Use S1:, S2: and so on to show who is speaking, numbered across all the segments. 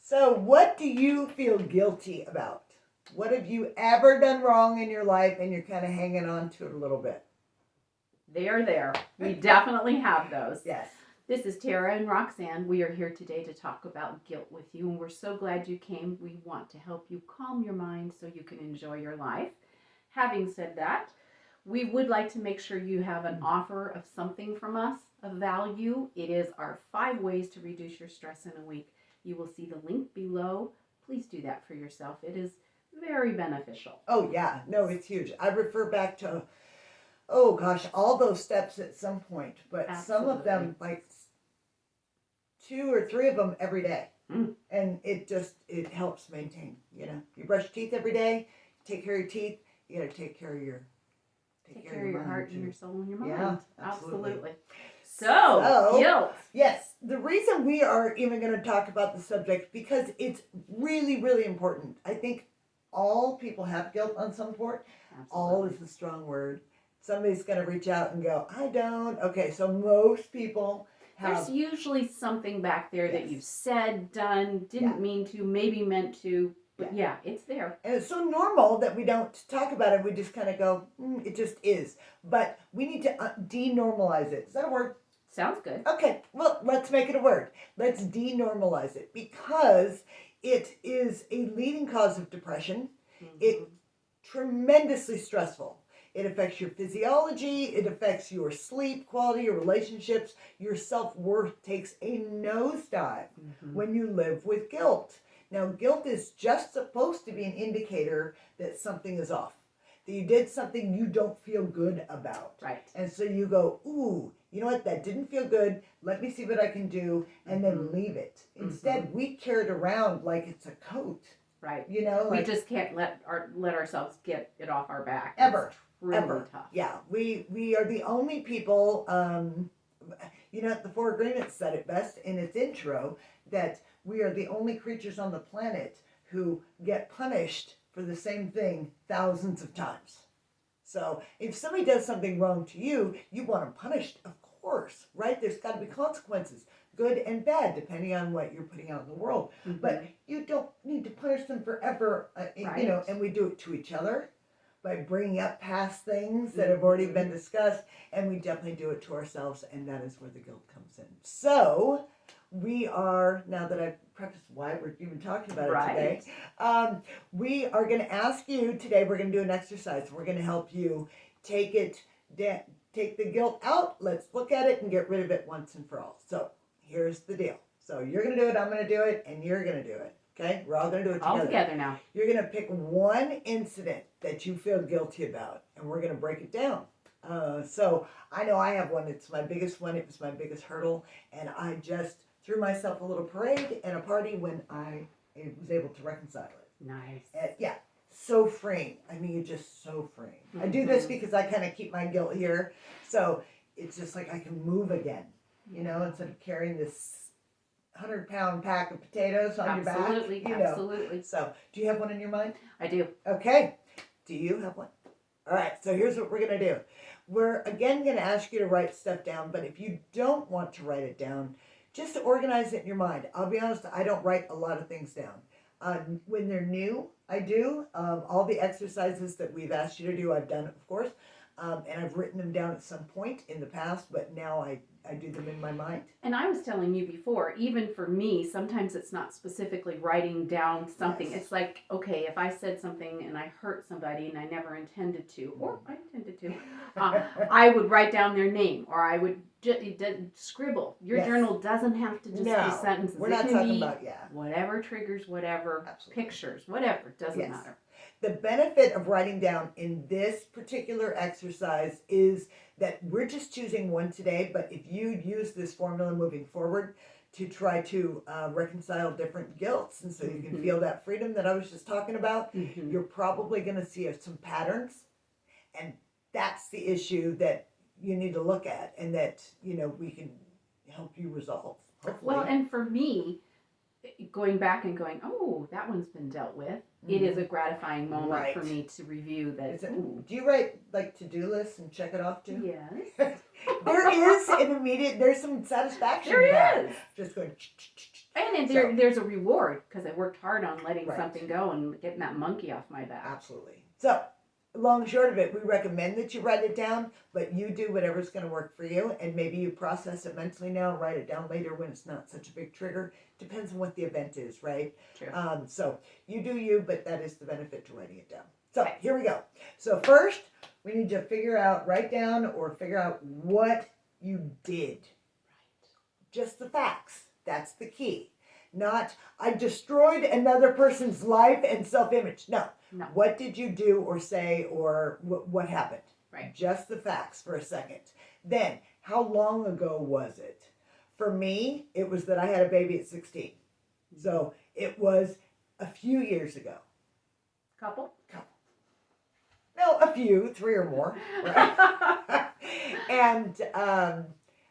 S1: So what do you feel guilty about? What have you ever done wrong in your life and you're kind of hanging on to it a little bit?
S2: They are there. We definitely have those.
S1: Yes.
S2: This is Tara and Roxanne. We are here today to talk about guilt with you, and we're so glad you came. We want to help you calm your mind so you can enjoy your life. Having said that, we would like to make sure you have an offer of something from us of value. It is our 5 ways to reduce your stress in a week. You will see the link below. Please do that for yourself. It is very beneficial.
S1: Oh, yeah. No, it's huge. I refer back to, oh gosh, all those steps at some point, but some of them, like 2 or 3 of them every day. And it helps maintain, you brush your teeth every day, take care of your teeth, you got to take care of your
S2: heart and your soul and your mind.
S1: Yeah,
S2: absolutely. So, guilt.
S1: Yes, the reason we are even going to talk about the subject, because it's really, really important. I think all people have guilt on some sort. Absolutely. All is a strong word. Somebody's going to reach out and go, I don't. Okay, so most people have.
S2: There's usually something back there that you've said, done, didn't mean to, maybe meant to. But yeah, it's there.
S1: And it's so normal that we don't talk about it. We just kind of go, it just is. But we need to denormalize it. Is that a word?
S2: Sounds good.
S1: Okay, well, let's make it a word. Let's denormalize it, because it is a leading cause of depression. It's tremendously stressful. It affects your physiology. It affects your sleep quality, your relationships. Your self-worth takes a nosedive when you live with guilt. Now, guilt is just supposed to be an indicator that something is off, that you did something you don't feel good about.
S2: Right.
S1: And so you go, ooh, you know what, that didn't feel good. Let me see what I can do, and then leave it. Instead, we carry it around like it's a coat.
S2: Right.
S1: We
S2: just can't let ourselves get it off our back.
S1: Ever.
S2: It's really tough.
S1: Yeah, we are the only people, the 4 Agreements said it best in its intro, that we are the only creatures on the planet who get punished for the same thing thousands of times. So if somebody does something wrong to you, you want them punished, of course, right? There's got to be consequences, good and bad, depending on what you're putting out in the world. But you don't need to punish them forever, and we do it to each other by bringing up past things that have already been discussed, and we definitely do it to ourselves, and that is where the guilt comes in. So we are, now that I've prefaced why we're even talking about it today, we are going to ask you today, we're going to do an exercise. We're going to help you take the guilt out. Let's look at it and get rid of it once and for all. So here's the deal. So you're going to do it, I'm going to do it, and you're going to do it. Okay? We're all going to do it together.
S2: All together now.
S1: You're going to pick one incident that you feel guilty about, and we're going to break it down. So I know I have one. It's my biggest one. It was my biggest hurdle, and I just threw myself a little parade and a party when I was able to reconcile it.
S2: Nice.
S1: So freeing. I mean, you're just so freeing. I do this because I kind of keep my guilt here, so it's just like I can move again, instead of carrying this 100-pound pack of potatoes on your back.
S2: Absolutely.
S1: So, do you have one in your mind?
S2: I do.
S1: Okay. Do you have one? All right. So here's what we're going to do. We're again going to ask you to write stuff down, but if you don't want to write it down, just organize it in your mind. I'll be honest, I don't write a lot of things down. When they're new, I do. All the exercises that we've asked you to do, I've done, of course. And I've written them down at some point in the past, but now I do them in my mind.
S2: And I was telling you before, even for me, sometimes it's not specifically writing down something. Yes. It's like, okay, if I said something and I hurt somebody and I never intended to, or I intended to, I would write down their name, or I would scribble. Your journal doesn't have to just be sentences.
S1: We're not talking about,
S2: whatever triggers, whatever, pictures, whatever, doesn't matter.
S1: The benefit of writing down in this particular exercise is that we're just choosing one today, but if you use this formula moving forward to try to reconcile different guilts, and so you can feel that freedom that I was just talking about, you're probably going to see some patterns, and that's the issue that you need to look at, and that we can help you resolve. Hopefully.
S2: Well, and for me, going back and going, oh, that one's been dealt with. It is a gratifying moment for me to review that.
S1: Do you write like to-do lists and check it off too?
S2: Yes.
S1: There's some satisfaction.
S2: There is.
S1: Just going,
S2: And then
S1: So-
S2: there's a reward because I worked hard on letting
S1: Right.
S2: something go and getting that monkey off my back.
S1: Absolutely. So, long and short of it, we recommend that you write it down, but you do whatever's going to work for you, and maybe you process it mentally now, write it down later when it's not such a big trigger. Depends on what the event is, right?
S2: True.
S1: So you do you, but that is the benefit to writing it down. So
S2: Right.
S1: here we go. So first, we need to write down or figure out what you did. Just the facts. That's the key. Not, I destroyed another person's life and self-image. No.
S2: No.
S1: What did you do or say or what happened?
S2: Right.
S1: Just the facts for a second. Then, how long ago was it? For me, it was that I had a baby at 16. So it was a few years ago.
S2: Couple?
S1: No, a few, 3 or more. Right? And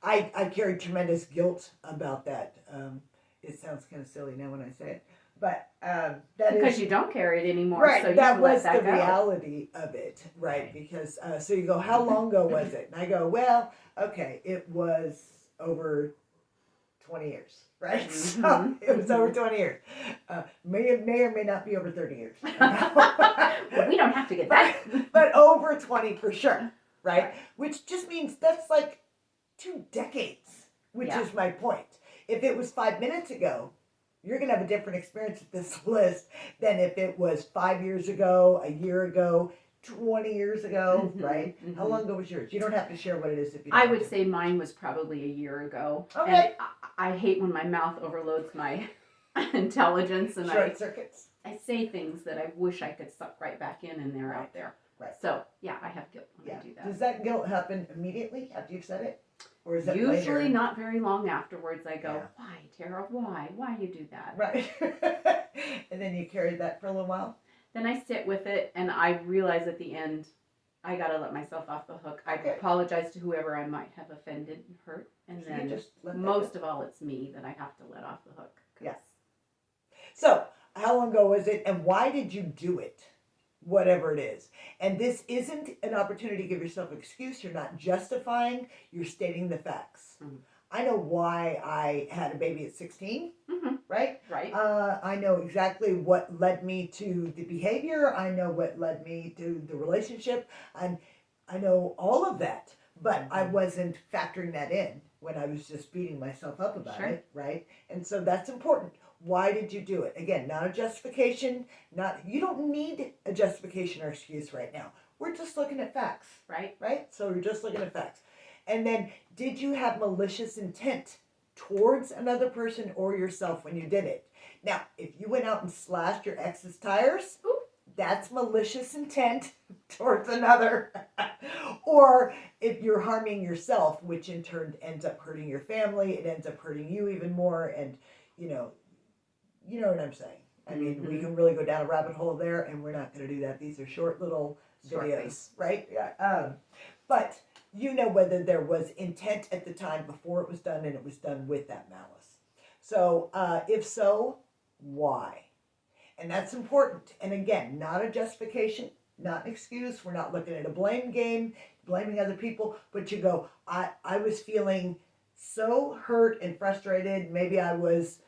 S1: I carried tremendous guilt about that. It sounds kind of silly now when I say it, but that
S2: Because
S1: is
S2: you don't carry it anymore,
S1: right.
S2: so you
S1: that
S2: let
S1: was
S2: that
S1: the
S2: go.
S1: reality of it, right? Because so you go, how long ago was it? And I go, well, okay, it was over 20 years, right?
S2: Mhm,
S1: So it was
S2: mhm.
S1: over 20 years. May or may not be over 30 years.
S2: Well, we don't have to get that.
S1: But over 20 for sure, right?
S2: Right.
S1: Which just means that's like 2 decades, which
S2: Yeah.
S1: is my point. If it was 5 minutes ago, you're going to have a different experience with this list than if it was 5 years ago, a year ago, 20 years ago,
S2: Mhm,
S1: right? How
S2: mhm.
S1: long ago was yours? You don't have to share what it is if you don't
S2: I
S1: want
S2: would
S1: to.
S2: say mine was probably a year ago.
S1: Okay.
S2: And I hate when my mouth overloads my intelligence and
S1: Short circuits.
S2: I say things that I wish I could suck right back in and they're
S1: Right.
S2: out there.
S1: Right.
S2: So, yeah, I have guilt when
S1: Yeah.
S2: I do that.
S1: Does that guilt happen immediately after you've said it? Or is it
S2: Usually
S1: later?
S2: not very long afterwards. I go,
S1: Yeah.
S2: why, Tara? Why? Why you do that?
S1: Right. And then you carried that for a little while?
S2: Then I sit with it and I realize at the end, I got to let myself off the hook. I
S1: Okay.
S2: apologize to whoever I might have offended and hurt. And
S1: So you
S2: then
S1: just let that
S2: most
S1: go.
S2: of all, it's me that I have to let off the hook. 'Cause
S1: Yeah. So, how long ago was it, and why did you do it? Whatever it is. And this isn't an opportunity to give yourself an excuse. You're not justifying, you're stating the facts.
S2: Mhm.
S1: I know why I had a baby at 16,
S2: Mhm.
S1: right?
S2: Right?
S1: I know exactly what led me to the behavior. I know what led me to the relationship. And I know all of that. But I wasn't factoring that in when I was just beating myself up about
S2: Sure.
S1: it, right? And so that's important. Why did you do it? Again, not a justification. You don't need a justification or excuse right now. We're just looking at facts,
S2: Right?
S1: right? So we're just looking at facts. And then, did you have malicious intent towards another person or yourself when you did it? Now, if you went out and slashed your ex's tires,
S2: Ooh.
S1: that's malicious intent towards another. Or if you're harming yourself, which in turn ends up hurting your family, it ends up hurting you even more, and you know what I'm saying. I mean, we
S2: Mhm.
S1: can really go down a rabbit hole there, and we're not going to do that. These are short little
S2: Short
S1: videos,
S2: things.
S1: right? Yeah. But you know whether there was intent at the time before it was done, and it was done with that malice. So, if so, why? And that's important. And again, not a justification, not an excuse. We're not looking at a blame game, blaming other people. But you go, I was feeling so hurt and frustrated. Maybe I was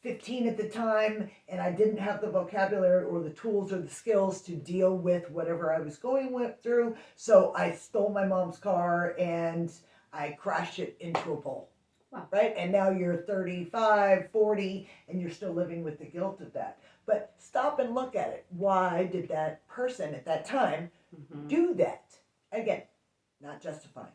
S1: 15 at the time and I didn't have the vocabulary or the tools or the skills to deal with whatever I was going through. So I stole my mom's car and I crashed it into a pole.
S2: Wow.
S1: Right? And now you're 35, 40, and you're still living with the guilt of that. But stop and look at it. Why did that person at that time
S2: Mhm.
S1: do that? Again, not justifying.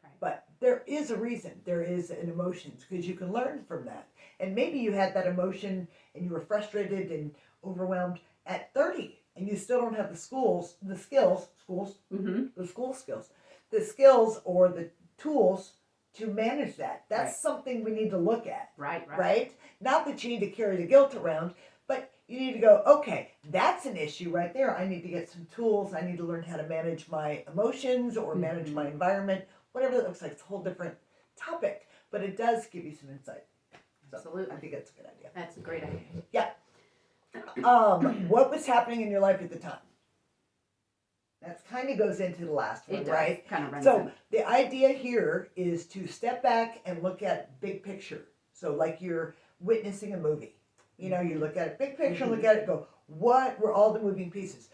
S2: Right.
S1: But there is a reason. There is an emotion because you can learn from that. And maybe you had that emotion and you were frustrated and overwhelmed at 30 and you still don't have the skills
S2: Mhm.
S1: the skills or the tools to manage that. That's
S2: Right.
S1: something we need to look at,
S2: Right?
S1: right? Not that you need to carry the guilt around, but you need to go, okay, that's an issue right there. I need to get some tools. I need to learn how to manage my emotions or manage
S2: Mhm.
S1: my environment, whatever that looks like. It's a whole different topic, but it does give you some insight. So
S2: Absolutely.
S1: I think that's a good idea.
S2: That's a great idea.
S1: Yeah. What was happening in your life at the time? That kind of goes into the last one,
S2: It does.
S1: right?
S2: Kind of runs
S1: So
S2: in.
S1: the idea here is to step back and look at big picture. So like witnessing a movie. You know, you look at it, big picture, look at it, go, what were all the moving pieces?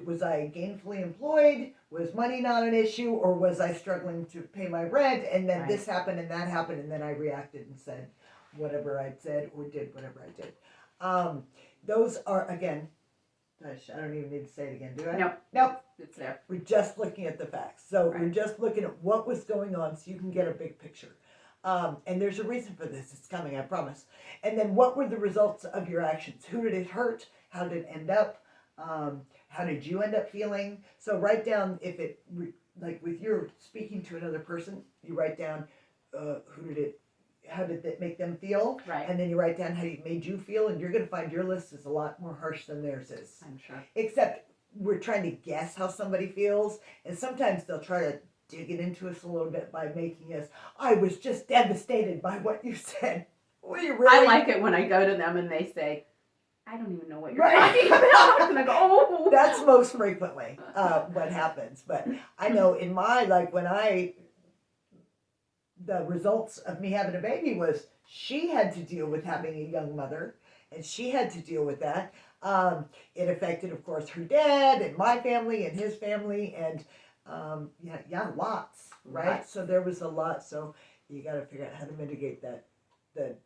S1: Was I gainfully employed? Was money not an issue? Or was I struggling to pay my rent? And then this happened and that happened, and then I reacted and said whatever I'd said or did whatever I did. Those are, again, gosh, I don't even need to say it again, do I? Nope.
S2: It's there.
S1: We're just looking at the facts. So we're just looking at what was going on so you can get a big picture. And there's a reason for this. It's coming, I promise. And then what were the results of your actions? Who did it hurt? How did it end up? How did you end up feeling? So write down if it, like with your speaking to another person, you write down how did it make them feel?
S2: Right.
S1: And then you write down how it made you feel, and you're going to find your list is a lot more harsh than theirs is.
S2: I'm sure.
S1: Except we're trying to guess how somebody feels, and sometimes they'll try to dig it into us a little bit by making us, I was just devastated by what you said. Were you really?
S2: I like it when I go to them and they say, I don't even know what you're talking about. And I go, oh.
S1: That's most frequently what happens. But I know in my, like when the results of me having a baby was she had to deal with having a young mother, and she had to deal with that. It affected, of course, her dad and my family and his family, and lots, right? So there was a lot. So you got to figure out how to mitigate that, the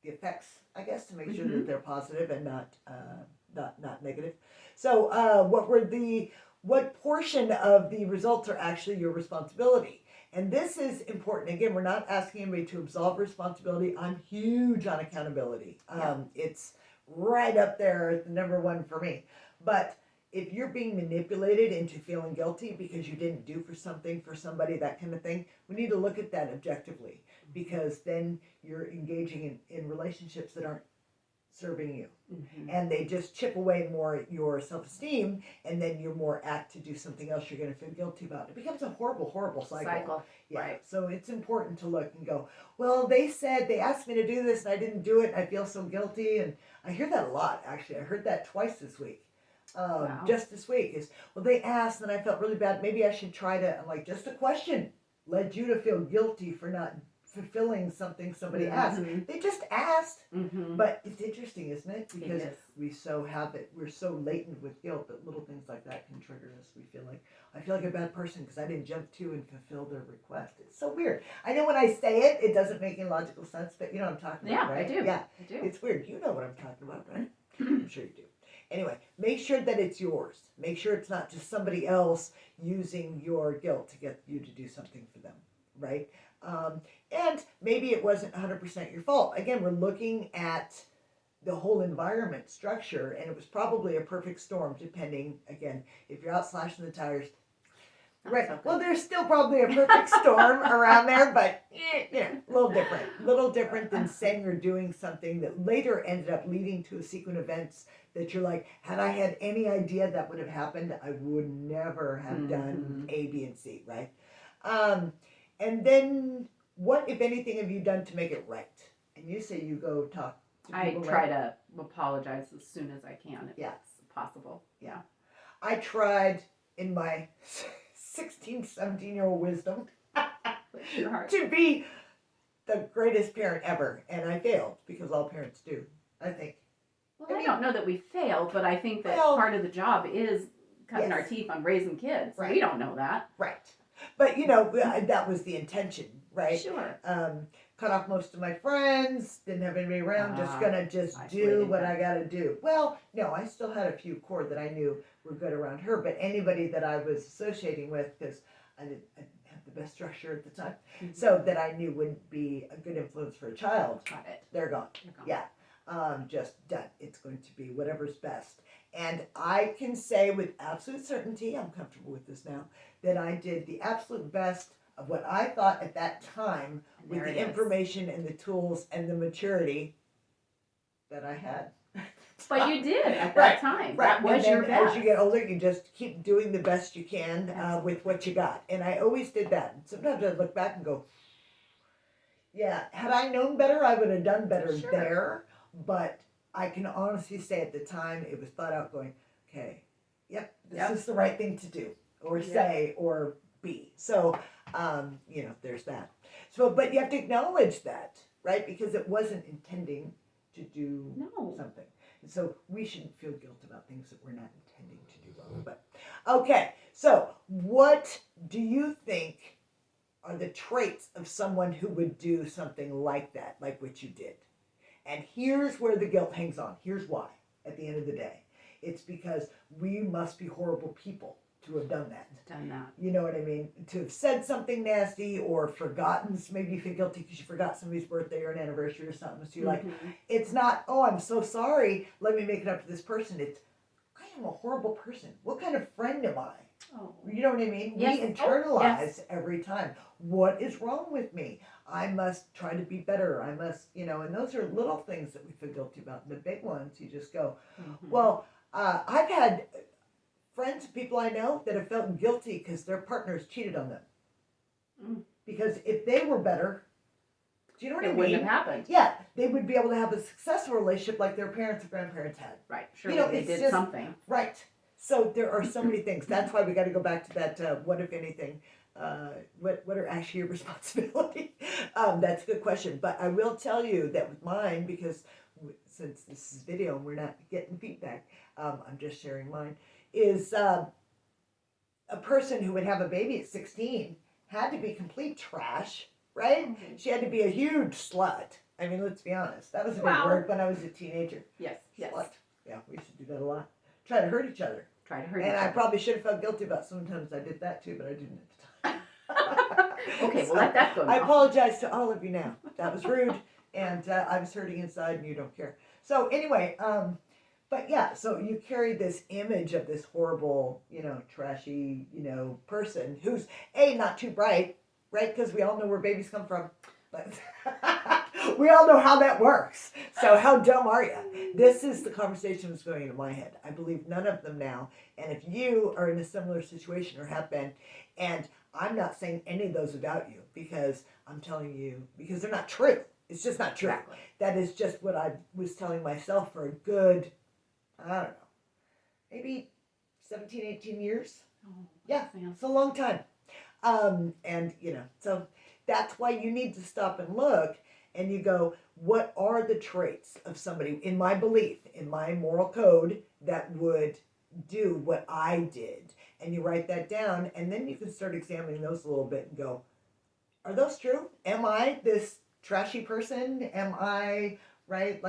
S1: effects, I guess, to make sure that they're positive and not negative. So what portion of the results are actually your responsibility? And this is important. Again, we're not asking anybody to absolve responsibility. I'm huge on accountability. It's right up there, the number one for me. But if you're being manipulated into feeling guilty because you didn't do for something for somebody, that kind of thing, we need to look at that objectively, because then you're engaging in relationships that aren't serving you. And they just chip away more at your self-esteem, and then you're more apt to do something else you're going to feel guilty about. It becomes a horrible, horrible cycle. Yeah.
S2: Right.
S1: So it's important to look and go, well, they asked me to do this and I didn't do it. I feel so guilty. And I hear that a lot, actually. I heard that twice this week. Just this week is, well, they asked and I felt really bad. Maybe I should try to, I'm like, just a question led you to feel guilty for not fulfilling something somebody asked. They just asked. But it's interesting, isn't it? Because we so have it, we're so latent with guilt that little things like that can trigger us. We feel like, I feel like a bad person because I didn't jump to and fulfill their request. It's so weird. I know when I say it, it doesn't make any logical sense, but you know what I'm talking about, right?
S2: I do.
S1: Yeah,
S2: I do.
S1: It's weird. You know what I'm talking about, right? I'm sure you do. Anyway, make sure that it's yours. Make sure it's not just somebody else using your guilt to get you to do something for them, right? And maybe it wasn't 100% your fault. Again, we're looking at the whole environment structure, and it was probably a perfect storm, depending, again, if you're out slashing the tires. Right.
S2: So
S1: well, there's still probably a perfect storm around there, but a little different. A little different than saying or doing something that later ended up leading to a sequence of events that you're like, had I had any idea that would have happened, I would never have done A, B, and C, right? And then what, if anything, have you done to make it right? And you say you go talk to people.
S2: I try to apologize as soon as I can, if that's possible.
S1: Yeah. I tried in my 16, 17-year-old wisdom to be the greatest parent ever. And I failed, because all parents do, I think.
S2: Well, I don't know that we failed, but I think that part of the job is cutting our teeth on raising kids. Right. We don't know that.
S1: Right. But, that was the intention, right?
S2: Sure.
S1: Cut off most of my friends, didn't have anybody around, just gonna do what I gotta do. Well, no, I still had a few core that I knew were good around her, but anybody that I was associating with, because I didn't have the best structure at the time, so that I knew would be a good influence for a child,
S2: Got it.
S1: they're gone. Yeah. Just done. It's going to be whatever's best. And I can say with absolute certainty, I'm comfortable with this now, that I did the absolute best of what I thought at that time with the information and the tools and the maturity that I had.
S2: But you did at that time.
S1: Right.
S2: That was your best.
S1: As you get older, you just keep doing the best you can with what you got. And I always did that. And sometimes I look back and go, yeah, had I known better, I would have done better there. But I can honestly say at the time, it was thought out going, okay, this is the right thing to do, or say, or be. So, there's that. So, but you have to acknowledge that right? Because it wasn't intending to do
S2: No.
S1: something. And so we shouldn't feel guilt about things that we're not intending to do wrong. But okay, so what do you think are the traits of someone who would do something like that, like what you did? And here's where the guilt hangs on. Here's why, at the end of the day. It's because we must be horrible people to have done that.
S2: Done that.
S1: You know what I mean? To have said something nasty or forgotten, maybe you feel guilty because you forgot somebody's birthday or an anniversary or something. So you're like, it's not, oh, I'm so sorry, let me make it up to this person. It's, I am a horrible person. What kind of friend am I?
S2: Oh.
S1: You know what I mean?
S2: Yes.
S1: We internalize
S2: Yes.
S1: every time. What is wrong with me? I must try to be better. I must, and those are little things that we feel guilty about. The big ones, you just go, well, I've had friends, people I know that have felt guilty because their partners cheated on them. Because if they were better, do you know what I mean?
S2: It wouldn't have happened.
S1: Yeah, they would be able to have a successful relationship like their parents or grandparents had.
S2: Right. Sure. They did something.
S1: Right. So there are so many things. That's why we got to go back to that. What, if anything? What are actually your responsibilities? That's a good question. But I will tell you that with mine, because since this is video and we're not getting feedback, I'm just sharing mine. Is a person who would have a baby at 16 had to be complete trash, right?
S2: Mm-hmm.
S1: She had to be a huge slut. I mean, let's be honest. That was a big word when I was a teenager.
S2: Yes.
S1: Slut. Yeah, we used to do that a lot. Try to hurt each other. And I probably should have felt guilty about sometimes I did that too, but I didn't at the time.
S2: Okay, well, let that go now.
S1: I apologize to all of you now. That was rude, and I was hurting inside, and you don't care. So anyway, but yeah, so you carry this image of this horrible, trashy, person who's not too bright, right? Because we all know where babies come from. But we all know how that works. So how dumb are you? This is the conversation that's going into my head. I believe none of them now. And if you are in a similar situation or have been, and I'm not saying any of those about you, because I'm telling you, because they're not true. It's just not true.
S2: Exactly.
S1: That is just what I was telling myself for a good, I don't know, maybe 17, 18 years.
S2: Oh,
S1: yeah, it's a long time. And, so that's why you need to stop and look and you go, what are the traits of somebody, in my belief, in my moral code, that would do what I did? And you write that down, and then you can start examining those a little bit and go, are those true? Am I this trashy person? Am I, right?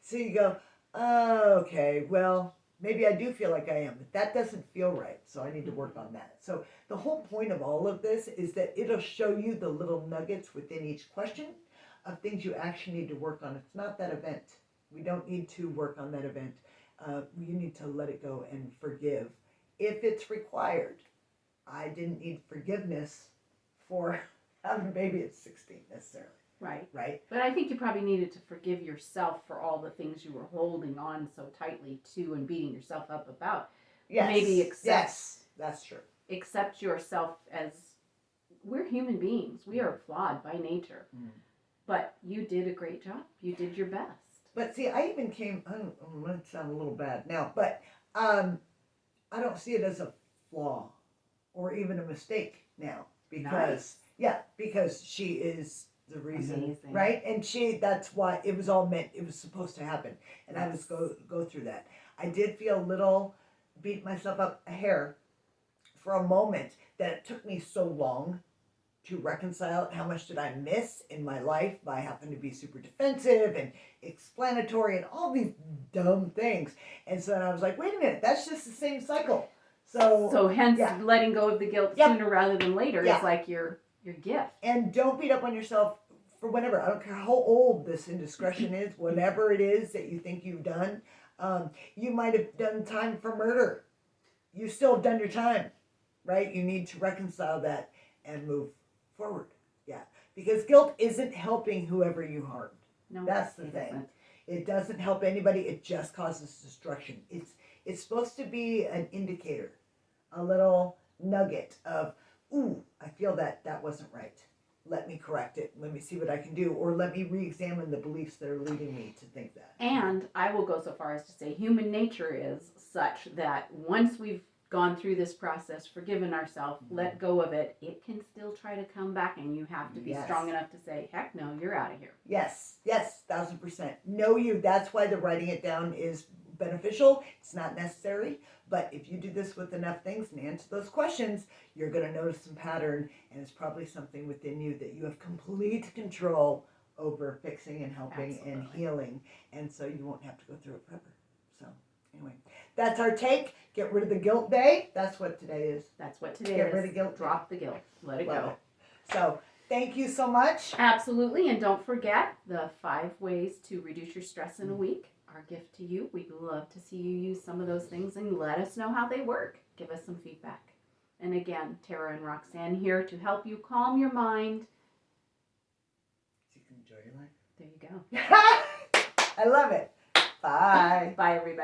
S1: So you go, oh, okay, well, maybe I do feel like I am, but that doesn't feel right, so I need to work on that. So the whole point of all of this is that it'll show you the little nuggets within each question of things you actually need to work on. It's not that event. We don't need to work on that event. You need to let it go and forgive if it's required. I didn't need forgiveness for having a baby at 16 necessarily. Right.
S2: But I think you probably needed to forgive yourself for all the things you were holding on so tightly to and beating yourself up about.
S1: Yes.
S2: Maybe accept.
S1: Yes, that's true.
S2: Accept yourself as, we're human beings. We are flawed by nature. But you did a great job. You did your best.
S1: But see, I even came, I'm going to sound a little bad now, but I don't see it as a flaw or even a mistake now. Because, because she is the reason,
S2: amazing.
S1: Right? And that's why it was all meant, it was supposed to happen. And I was go through that. I did feel a little, beat myself up a hair for a moment that it took me so long to reconcile it. How much did I miss in my life by having to be super defensive and explanatory and all these dumb things? And so then I was like, wait a minute, that's just the same cycle. So
S2: hence letting go of the guilt sooner rather than later is like your gift.
S1: And don't beat up on yourself for whatever. I don't care how old this indiscretion is, whatever it is that you think you've done. You might have done time for murder. You still have done your time, right? You need to reconcile that and move forward. Yeah. Because guilt isn't helping whoever you harmed.
S2: No,
S1: that's the thing. It doesn't help anybody. It just causes destruction. It's supposed to be an indicator, a little nugget of, ooh, I feel that wasn't right. Let me correct it. Let me see what I can do. Or let me re-examine the beliefs that are leading me to think that.
S2: And I will go so far as to say human nature is such that once we've gone through this process, forgiven ourselves, let go of it, it can still try to come back, and you have to be
S1: Yes.
S2: strong enough to say, heck no, you're out of here.
S1: Yes, 1,000%. Know you. That's why the writing it down is beneficial. It's not necessary, but if you do this with enough things and answer those questions, you're going to notice some pattern, and it's probably something within you that you have complete control over fixing and helping and
S2: Absolutely.
S1: healing, and so you won't have to go through it forever. So anyway, that's our take. Get rid of the guilt day. That's what today is.
S2: That's what today
S1: Get
S2: is.
S1: rid of guilt.
S2: Drop the guilt. Let it
S1: Love
S2: go.
S1: it. So thank you so much.
S2: Absolutely. And don't forget the 5 ways to reduce your stress in a week. Our gift to you. We'd love to see you use some of those things and let us know how they work. Give us some feedback. And again, Tara and Roxanne here to help you calm your mind.
S1: So you can enjoy your life.
S2: There you go.
S1: I love it. Bye.
S2: Bye, everybody.